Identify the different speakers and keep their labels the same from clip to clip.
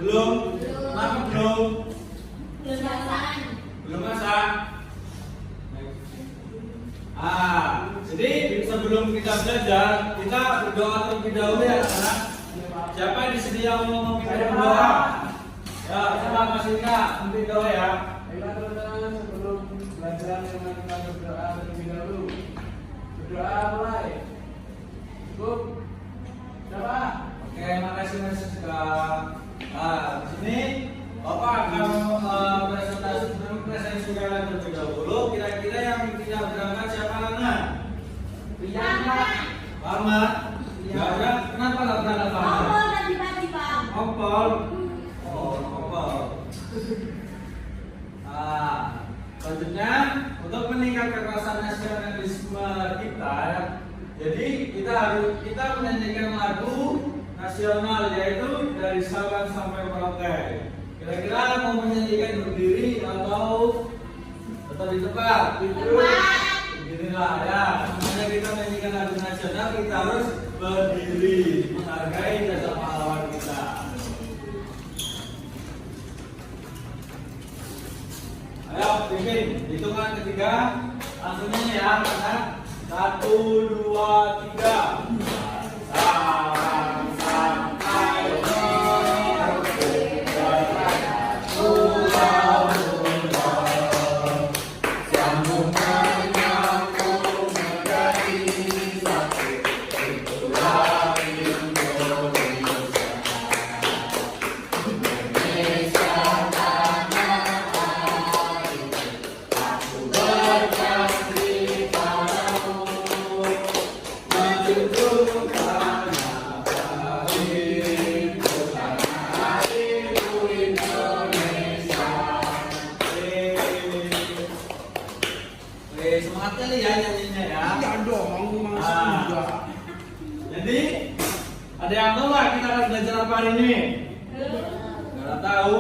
Speaker 1: Belum? Kenapa belum?
Speaker 2: Belum masak.
Speaker 1: Belum masak? Jadi sebelum kita belajar, kita berdoa terlebih dahulu ya anak. Siapa yang disedia mau memimpin berdoa? Ya, coba Mas Ika, memimpin doa ya.
Speaker 3: Ayolah teman-teman, sebelum belajar dengan kita berdoa terlebih dahulu. Berdoa mulai. Cukup. Siapa?
Speaker 1: Oke, makasih Mas Ika. Di sini Bapak akan presentasi segala terlebih dahulu. Kira-kira yang tidak berangkat siapa Nana?
Speaker 2: Mama.
Speaker 1: Mama. Gak ada. Kenapa nggak berangkat Mama?
Speaker 2: Ompol tadi pagi Pak.
Speaker 1: Ompol. Oh, ompol. Selanjutnya untuk meningkatkan rasa nasionalisme kita, jadi kita menyanyikan lagu nasional yaitu dari Sabang sampai Merauke. Kira-kira mau menyanyikan berdiri atau tetap di tempat? Berdirilah ya. Namanya kita menyanyikan lagu nasional, kita harus berdiri menghargai jasa pahlawan kita. Ayo, pimpin. Hitungan ketiga. Langsung nyanyi ya, anak. 1, 2, 3. Sabang sampai Merauke, Pulau Buntung, sambung menyambung menjadi satu, itulah Indonesia. Indonesia tanah air, aku berjanji padamu, menjunjung tanah airku, tanah airku Indonesia. Semangat kali ya nyanyinya ya.
Speaker 3: Iya dong, Mas juga.
Speaker 1: Jadi ada yang tahu nggak kita akan belajar apa hari ini? Nggak tahu.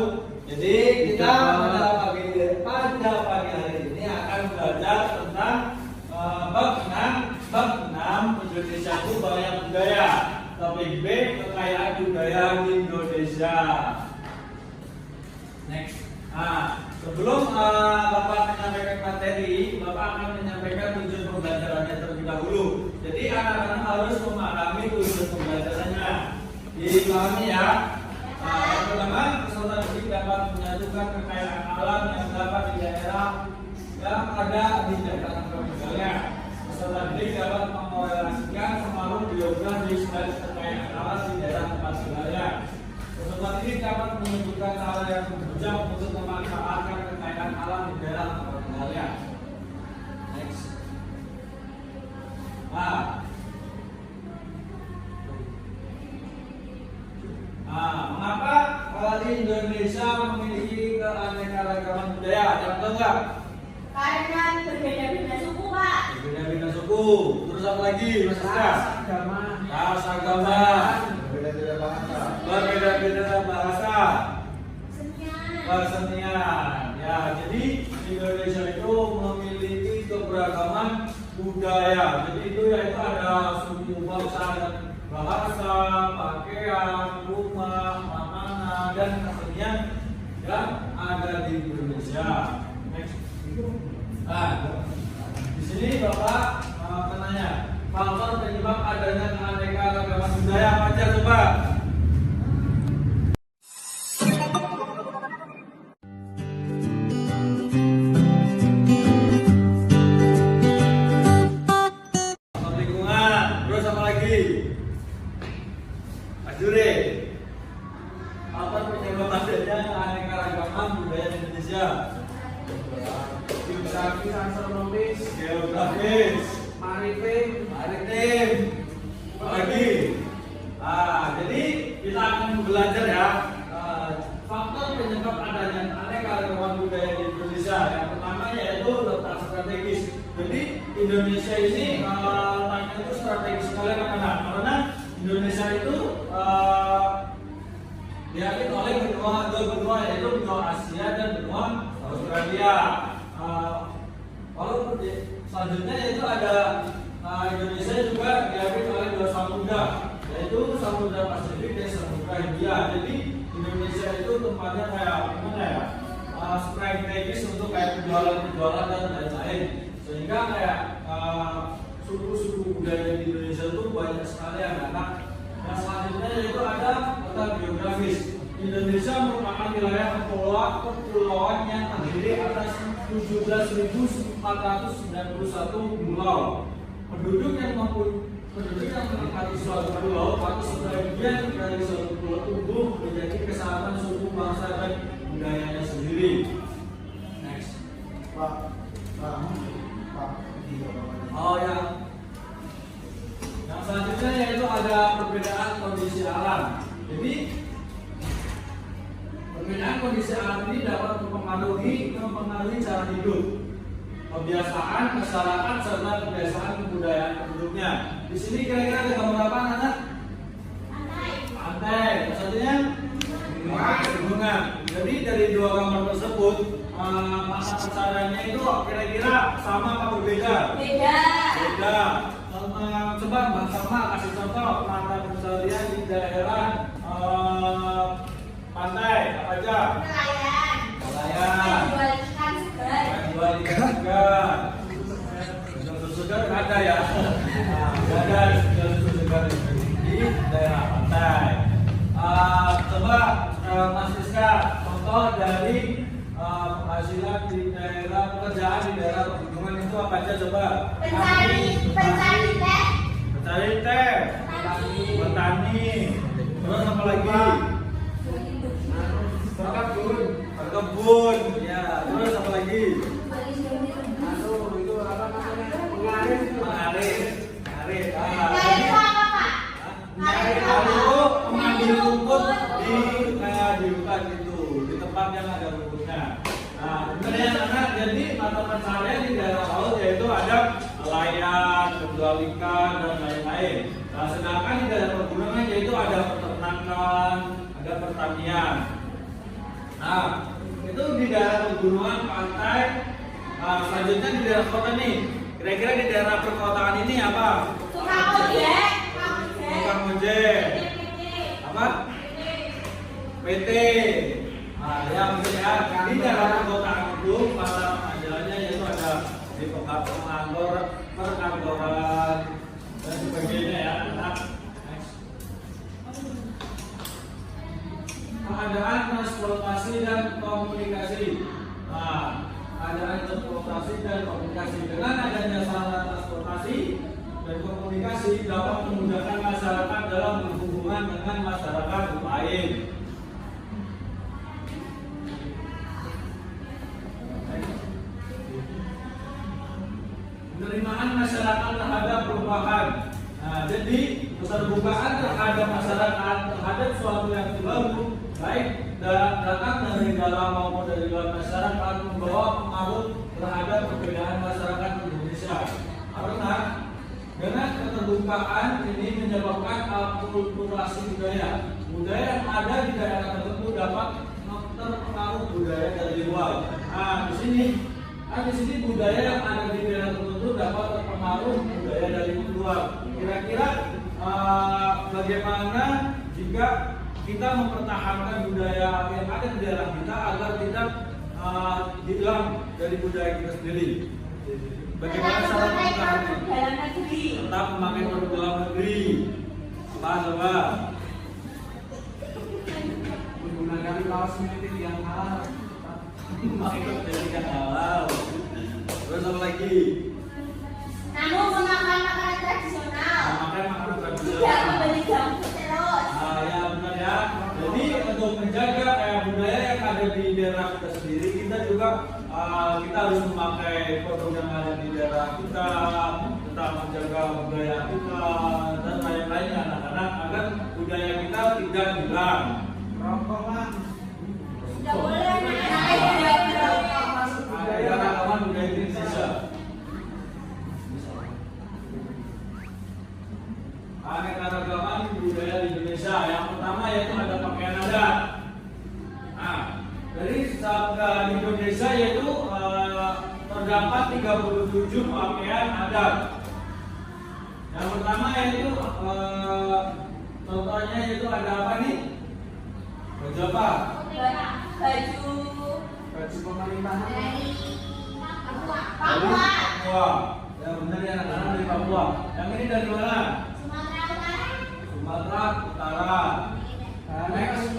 Speaker 1: Jadi kita pada pagi hari ini akan belajar tentang bab 6 Indonesia itu banyak budaya. Topik B, kekayaan budaya Indonesia. Next. Sebelum Bapak menyampaikan materi, Bapak akan menyampaikan tujuan pembelajarannya terlebih dahulu. Jadi anak-anak harus memahami tujuan pembelajarannya. Dipahami ya. Yang pertama, peserta didik dapat menyatukan kekayaan alam yang dapat di daerah yang ada di daerah tempat tinggalnya. Peserta didik dapat mengorelasikan pengaruh geografis dan kekayaan alam di daerah tempat tinggalnya. Peserta didik dapat menunjukkan cara yang bijak untuk memanfaatkan kekayaan alam di daerah tempat tinggalnya. Next. Mengapa Indonesia memiliki keanekaragaman budaya? Yang tahu nggak?
Speaker 2: Karena berbeda-beda suku Pak.
Speaker 1: Berbeda-beda suku. Terus apa lagi, Mas Ika?
Speaker 3: Agama.
Speaker 1: Ras agama.
Speaker 3: Berbeda-beda bahasa.
Speaker 1: Berbeda-beda bahasa.
Speaker 2: Kesenian.
Speaker 1: Kesenian. Ya, jadi Indonesia itu memiliki keberagaman budaya. Jadi itu yaitu ada suku bangsa dan bahasa, pakaian, rumah, makanan dan kesenian yang ada di Indonesia. Next. Di sini Bapak menanya faktor penyebab adanya keanekaragaman budaya apa aja coba? Lingkungan, terus apa lagi? Juri, apa penyebab adanya keanekaragaman budaya Indonesia?
Speaker 3: Geografis, astronomis,
Speaker 1: Geografis,
Speaker 3: maritim,
Speaker 1: apa lagi? Jadi kita akan belajar ya faktor penyebab adanya keanekaragaman budaya di Indonesia. Yang pertama yaitu letak strategis. Jadi Indonesia ini letaknya itu strategis sekali karena Indonesia itu diapit oleh dua benua yaitu benua Asia dan benua Australia. Walaupun selanjutnya yaitu ada Indonesia juga diapit oleh dua samudra yaitu Samudra Pasifik dan Samudra India. Jadi Indonesia itu tempatnya kayak gimana ya? Strategis untuk kayak penjualan dan lain-lain. Sehingga kayak suku-suku budaya di Indonesia itu banyak sekali yang datang. Nah selanjutnya yaitu ada kota geografis. Indonesia merupakan wilayah kepulauan yang terdiri atas 17.491 pulau. Penduduk yang menempati suatu pulau atau sebagian dari suatu pulau tumbuh menjadi kesatuan suku bangsa dan budayanya sendiri. Next.
Speaker 3: Pak.
Speaker 1: Oh ya. Yang selanjutnya yaitu ada perbedaan kondisi alam. Jadi perbedaan kondisi alam ini dapat mempengaruhi cara hidup, kebiasaan masyarakat serta kebiasaan kebudayaan penduduknya. Di sini kira-kira ada gambar apa, anak? Pantai. Maksudnya gunungan. Jadi dari dua gambar tersebut masa pencariannya itu kira-kira sama apa berbeda? Beda. Coba Bang Sama kasih contoh mata pencarian di daerah pantai apa aja? Nelayan. Jual ikan segar. Susu segar ada ya? Nah, ada susu segar di daerah pantai. Coba Mas Rizka contoh dari penghasilan di daerah pekerjaan di daerah pegunungan itu apa aja coba? Pencari teh, petani, terus apa lagi? Berkebun, ya, terus apa lagi?
Speaker 3: Itu apa namanya? Mengalir.
Speaker 1: Itu mengambil rumput di hutan itu, di tempat yang ada rumputnya. Nah, kemudian jadi mata pencarian di daerah laut yaitu ada nelayan, penjual ikan dan lain-lain. Nah, sedangkan di daerah pegunungan yaitu ada peternakan, ada pertanian. Nah, itu di daerah pegunungan, pantai. Nah, selanjutnya di daerah kota nih. Kira-kira di daerah perkotaan ini apa? Tukang ojek. Apa? PT. Nah, yang ya, di daerah perkotaan itu pada pengajarannya yaitu ada di perkantoran dan sebagainya ya. Nah, pengadaan transportasi dan komunikasi. Nah, pengadaan transportasi dan komunikasi dengan adanya sarana transportasi dan komunikasi dapat memudahkan masyarakat dalam berhubungan dengan masyarakat lain. Penerimaan masyarakat terhadap perubahan. Nah, jadi keterbukaan terhadap masyarakat terhadap suatu yang baru, baik datang dari dalam maupun dari luar masyarakat, membawa pengaruh terhadap perbedaan masyarakat Indonesia. Karena dengan keterbukaan ini menyebabkan akulturasi budaya. Budaya yang ada di daerah tertentu dapat terpengaruh budaya dari luar. Nah, di sini budaya yang ada di daerah tertentu dapat terpengaruh budaya dari luar. Kira-kira bagaimana jika kita mempertahankan budaya yang ada di daerah kita agar tidak hilang dari budaya kita sendiri? Bagaimana cara mempertahankan? Tetap memakai produk dalam negeri. Apa coba?
Speaker 3: Menggunakan kaos militif yang halal.
Speaker 1: Memakai produk yang halal. Terus apa lagi?
Speaker 2: Memakan makanan tradisional.
Speaker 1: Memakai makanan tradisional.
Speaker 2: Tidak membeli jamu terus.
Speaker 1: Ya benar ya. Jadi untuk menjaga budaya yang ada di daerah kita sendiri, kita juga kita harus memakai produk yang ada di daerah kita, tetap menjaga budaya kita dan lain-lainnya anak-anak agar budaya kita tidak hilang.
Speaker 3: Rokok lah.
Speaker 2: Tidak boleh.
Speaker 1: Rekaman budaya Indonesia. Keanekaragaman budaya di Indonesia. Yang pertama yaitu ada pakaian adat. Nah, dari di Indonesia yaitu terdapat 37 pakaian adat. Yang pertama yaitu contohnya yaitu ada apa nih? Baju apa?
Speaker 2: Baju
Speaker 3: Baju pemerintahan.
Speaker 2: dari Papua.
Speaker 1: Dari
Speaker 2: Papua.
Speaker 1: Papua. Yang benar ya anak-anak dari Papua. Yang ini dari mana?
Speaker 2: Sumatera Utara.
Speaker 1: Sumatera Utara. Next.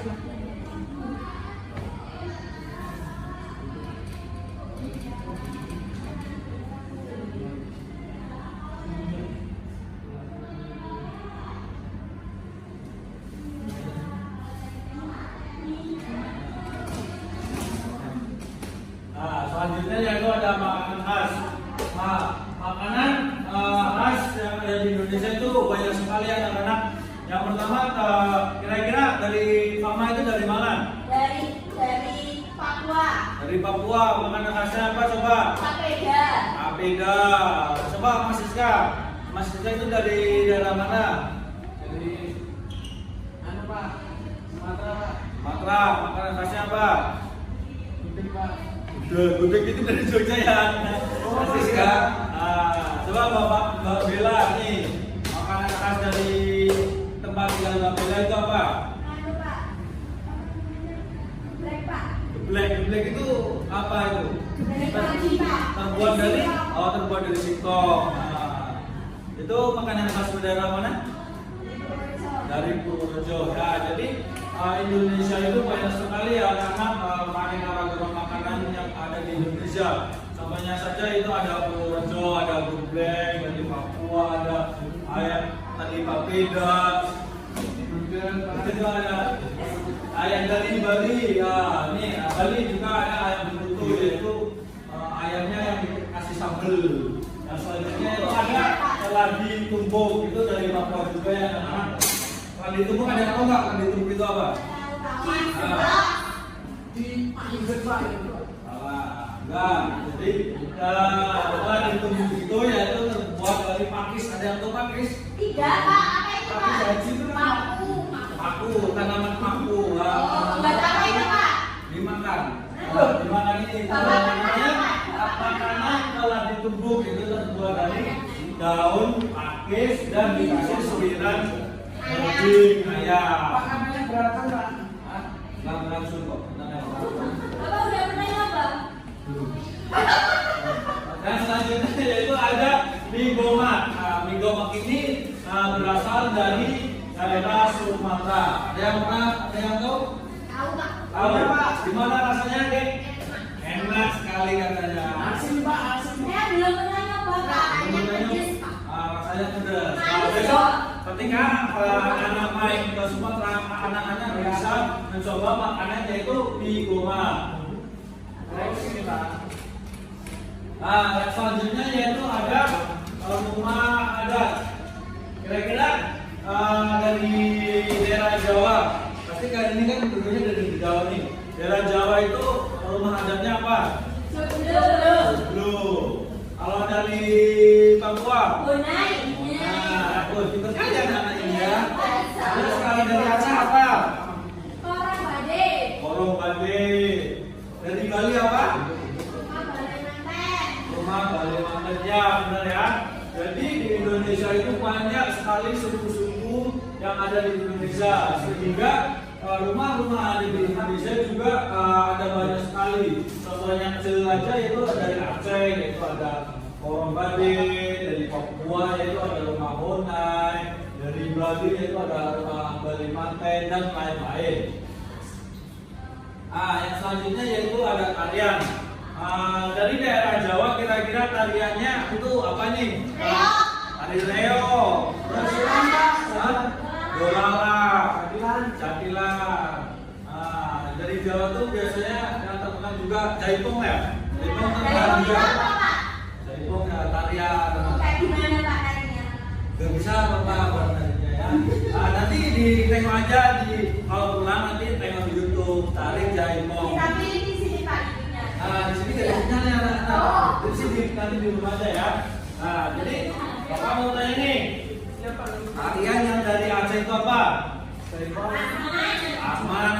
Speaker 1: Nah, selanjutnya yaitu ada makanan khas. Makanan khas yang ada di Indonesia itu banyak sekali anak-anak. Yang pertama, kira-kira dari Mama itu dari mana?
Speaker 2: Dari Papua.
Speaker 1: Dari Papua. Makanan khasnya apa coba?
Speaker 2: Papeda.
Speaker 1: Papeda. Coba Mas Siska. Mas Siska itu dari daerah mana?
Speaker 3: Jadi, anu Pak, Sumatera Pak.
Speaker 1: Sumatera. Makanan khasnya apa?
Speaker 3: Gudeg Pak.
Speaker 1: Gudeg itu dari Jogja ya. Mas Siska. Coba Mbak Bella nih. Makanan khas dari tempat tinggal Mbak Bella itu apa?
Speaker 2: Anu Pak. Black Pak.
Speaker 1: Geblek itu apa itu?
Speaker 2: Dari pagi Pak.
Speaker 1: Terbuat dari singkong. Itu makanan khas daerah mana? Dari Purworejo. Ya, jadi Indonesia itu banyak sekali ya anak-anak ragam makanan yang ada di Indonesia. Contohnya saja itu ada Purworejo, ada geblek dari Papua, ada ayam tadi papeda.
Speaker 3: Kemudian Pak.
Speaker 1: Itu ada ayam dari Bali. Ya, nih Bali juga ada ayam betutu yaitu ayamnya yang dikasih sambal. Yang selanjutnya itu ada keladi tumbuk itu dari Papua juga ya anak-anak. Keladi tumbuk ada yang tahu nggak? Keladi tumbuk itu apa?
Speaker 3: Di Panggung Pak.
Speaker 1: Enggak. Jadi keladi tumbuk itu yaitu terbuat dari pakis. Ada yang tahu pakis?
Speaker 2: Tidak Pak. Apa itu Pak?
Speaker 3: Pakai haji itu kan?
Speaker 2: Paku.
Speaker 1: Paku, tanaman paku.
Speaker 2: Buat apa itu Pak?
Speaker 1: Dimakan. Dimakan ini.
Speaker 2: Bapak
Speaker 1: Namanya
Speaker 2: makan.
Speaker 1: makanan keladi tumbuk itu terbuat dari daun pakis dan dikasih suiran daging ayam.
Speaker 3: Makanannya berapa Pak?
Speaker 1: Nggak langsung kok.
Speaker 2: Bapak udah pernah nyoba?
Speaker 1: Dan selanjutnya yaitu ada mie gomak. Mie gomak ini berasal dari daerah Sumatera. Ada yang pernah? Ada yang tahu?
Speaker 2: Tahu Pak.
Speaker 1: Tahu Pak? Gimana rasanya, Dek? Enak sekali katanya.
Speaker 3: Asin Pak, asin.
Speaker 2: Saya belum pernah nyoba Pak. Hanya pedes Pak.
Speaker 1: Rasanya pedas. Nah,
Speaker 2: Manis,
Speaker 1: besok
Speaker 2: Pak.
Speaker 1: ketika anak-anak main ke Sumatera, anak-anak bisa mencoba makanan yaitu mie gomak.
Speaker 3: Terus ini Pak.
Speaker 1: Nah, yang selanjutnya yaitu ada rumah adat. Kira-kira dari daerah Jawa. Pasti kali ini kan dulunya dari Jawa nih. Daerah Jawa itu rumah adatnya apa? Joglo. Kalau dari Papua?
Speaker 2: Bonai.
Speaker 1: Nah, pinter kaya anak ini ya. Terus kalau dari Aceh apa?
Speaker 2: Orang Bade.
Speaker 1: Korong Bade. Dari Bali apa?
Speaker 2: Rumah Balai Manten.
Speaker 1: Rumah Bali Manten ya, benar ya. Jadi di Indonesia itu banyak sekali suku-suku yang ada di Indonesia, sehingga rumah-rumah ada di Indonesia juga ada banyak sekali. Contohnya kecil aja itu dari Aceh, yaitu ada Korong Bade, dari Papua yaitu ada rumah Bonai, dari Bali yaitu ada rumah Bali Manten dan lain-lain. Yang selanjutnya yaitu ada tarian. Dari daerah Jawa kira-kira tariannya itu apa nih? Tari Reo. Terus Dolala, Jatilan. Dari Jawa tuh biasanya yang terkenal juga Jaipong ya. Jaipong terkenal juga. Jaipong ya tarian.
Speaker 2: Kayak gimana Pak tarinya?
Speaker 1: Gak bisa bapak buat tarinya ya. Nanti ditengok aja kalau pulang nanti tengok di YouTube tari Jaipong.
Speaker 2: Tapi di sini Pak ibunya.
Speaker 1: Di sini dari sinyalnya anak. Di sini nanti di rumah aja ya. Jadi bapak mau tanya nih. Tarian yang dari Aceh itu apa? Asman.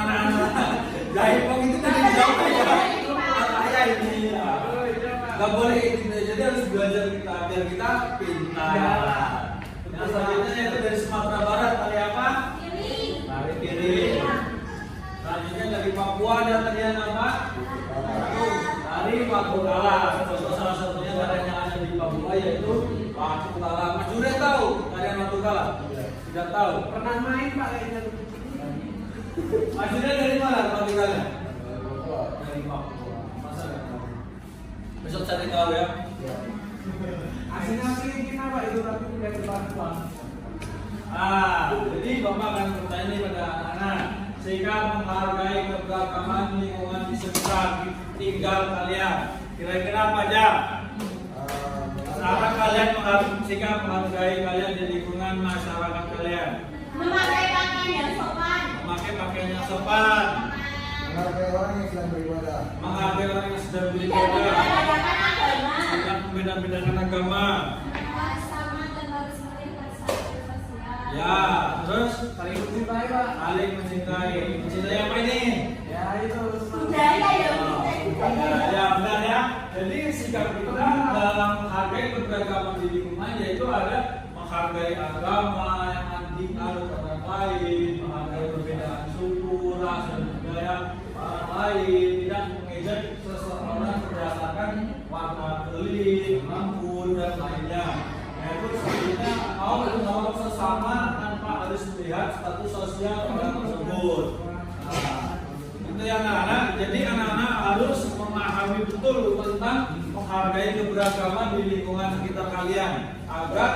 Speaker 1: Jaipong itu dari Jawa ya. Saya ini ya. Gak boleh jadi harus belajar kita biar kita pintar. Yang selanjutnya itu dari Sumatera Barat tari apa?
Speaker 2: Piring.
Speaker 1: Tari piring. Selanjutnya Papua dan tarian apa? Tari Patungkala. Contoh salah satunya tarian yang ada di Papua yaitu Patungkala. Mas Jure tahu tarian Patungkala? Tidak tahu.
Speaker 3: Pernah main Pak kayaknya.
Speaker 1: Mas Jure dari mana Patungkala? Dari Papua. Masa nggak tahu? Besok cari tahu ya.
Speaker 3: Asing-asing kita Pak itu tapi tidak Papua.
Speaker 1: Jadi Bapak akan bertanya ini pada anak-anak. Sikap menghargai keberagaman lingkungan di sekitar tinggal kalian. Kira-kira apa aja? Cara kalian sikap menghargai kalian di lingkungan masyarakat kalian.
Speaker 2: Memakai pakaian yang sopan.
Speaker 1: Memakai pakaian yang sopan.
Speaker 4: Menghargai orang yang sedang beribadah.
Speaker 1: Menghargai orang yang sedang
Speaker 2: Tidak
Speaker 1: beribadah.
Speaker 2: membeda-bedakan agama.
Speaker 1: Tidak membeda-bedakan agama.
Speaker 2: Sama dan harus melihat sosial.
Speaker 1: Ya, terus
Speaker 3: Saling mencintai Pak.
Speaker 1: saling mencintai. Mencintai apa ini?
Speaker 3: Ya itu.
Speaker 2: Budaya ya.
Speaker 1: Ya benar ya. Jadi sikap kita dalam menghargai keberagaman di lingkungan yaitu ada menghargai agama yang anti-anut orang lain, menghargai perbedaan suku, ras dan budaya orang lain, tidak mengejek seseorang berdasarkan warna kulit, rambut dan lainnya. Yaitu sebenarnya mau menolong sesama tanpa harus melihat status sosial orang tersebut. Itu yang anak-anak. Jadi anak-anak harus memahami betul tentang menghargai keberagaman di lingkungan sekitar kalian agar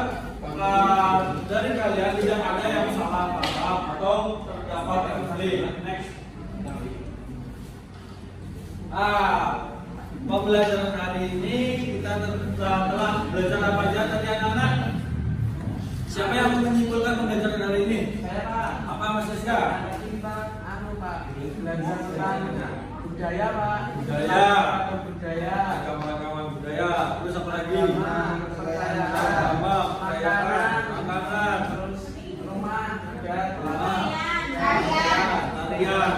Speaker 1: dari kalian tidak ada yang salah paham atau terdapat konflik. Next. Pembelajaran hari ini kita telah belajar apa aja tadi anak-anak? Siapa yang menyimpulkan pembelajaran hari ini?
Speaker 3: Saya Pak.
Speaker 1: Apa Mas Rizka?
Speaker 3: Nanti kita Pak belajar tentang budaya Pak.
Speaker 1: Budaya.
Speaker 3: Budaya.
Speaker 1: Agama-agama budaya. Terus apa lagi?
Speaker 3: Kepercayaan.
Speaker 1: Agama, kepercayaan, makanan,
Speaker 3: Terus rumah juga.
Speaker 1: tarian.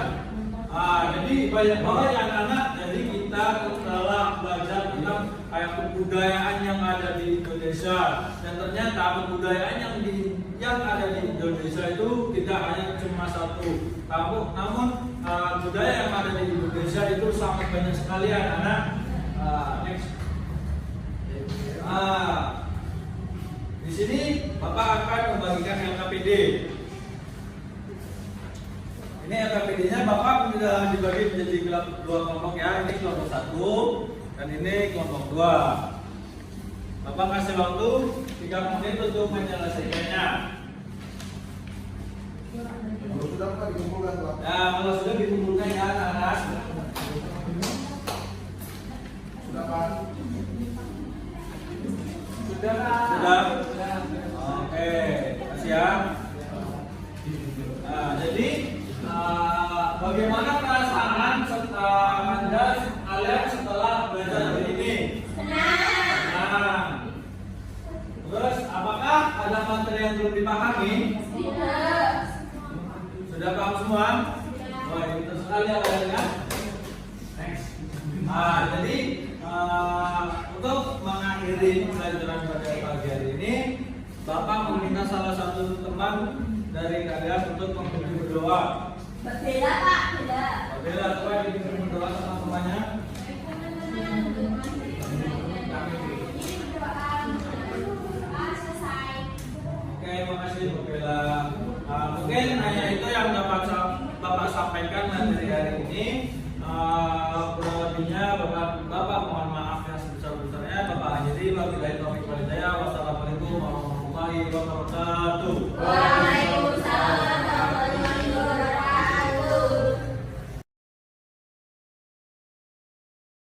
Speaker 1: Jadi banyak banget ya anak-anak. Jadi kita telah belajar tentang kayak kebudayaan yang ada di Indonesia dan ternyata kebudayaan yang ada di Indonesia itu tidak hanya cuma satu kampung, namun budaya yang ada di Indonesia itu sangat banyak sekali anak-anak. Next. Di sini Bapak akan membagikan LKPD. Ini LKPD-nya Bapak sudah dibagi menjadi dua kelompok ya. Ini kelompok 1 dan ini kelompok 2. Bapak kasih waktu 3 menit untuk menyelesaikannya.
Speaker 4: Kalau sudah Pak dikumpulkan Pak.
Speaker 1: Ya, kalau sudah dikumpulkan ya anak-anak.
Speaker 4: Sudah Pak.
Speaker 3: Sudah Pak.
Speaker 1: Sudah? Oke, kasih ya. Jadi bagaimana perasaan kalian setelah belajar hari ini? Senang. Terus, apakah ada materi yang belum dipahami? Sudah paham semua? Oh, itu sekali ya kalian. Next. Jadi untuk mengakhiri pelajaran pada pagi hari ini, Bapak meminta salah satu teman dari kalian untuk mengikuti berdoa.
Speaker 2: Berbeda Pak, beda.
Speaker 1: Bella, coba bikin berdoa sama temannya. Oke, makasih Bu Bella. Mungkin hanya itu yang dapat Bapak sampaikan dari hari ini. Kurang lebihnya Bapak mohon maaf yang sebesar-besarnya. Bapak akhiri wabillahi taufiq wal hidayah. Wassalamualaikum warahmatullahi wabarakatuh.
Speaker 2: Waalaikumsalam.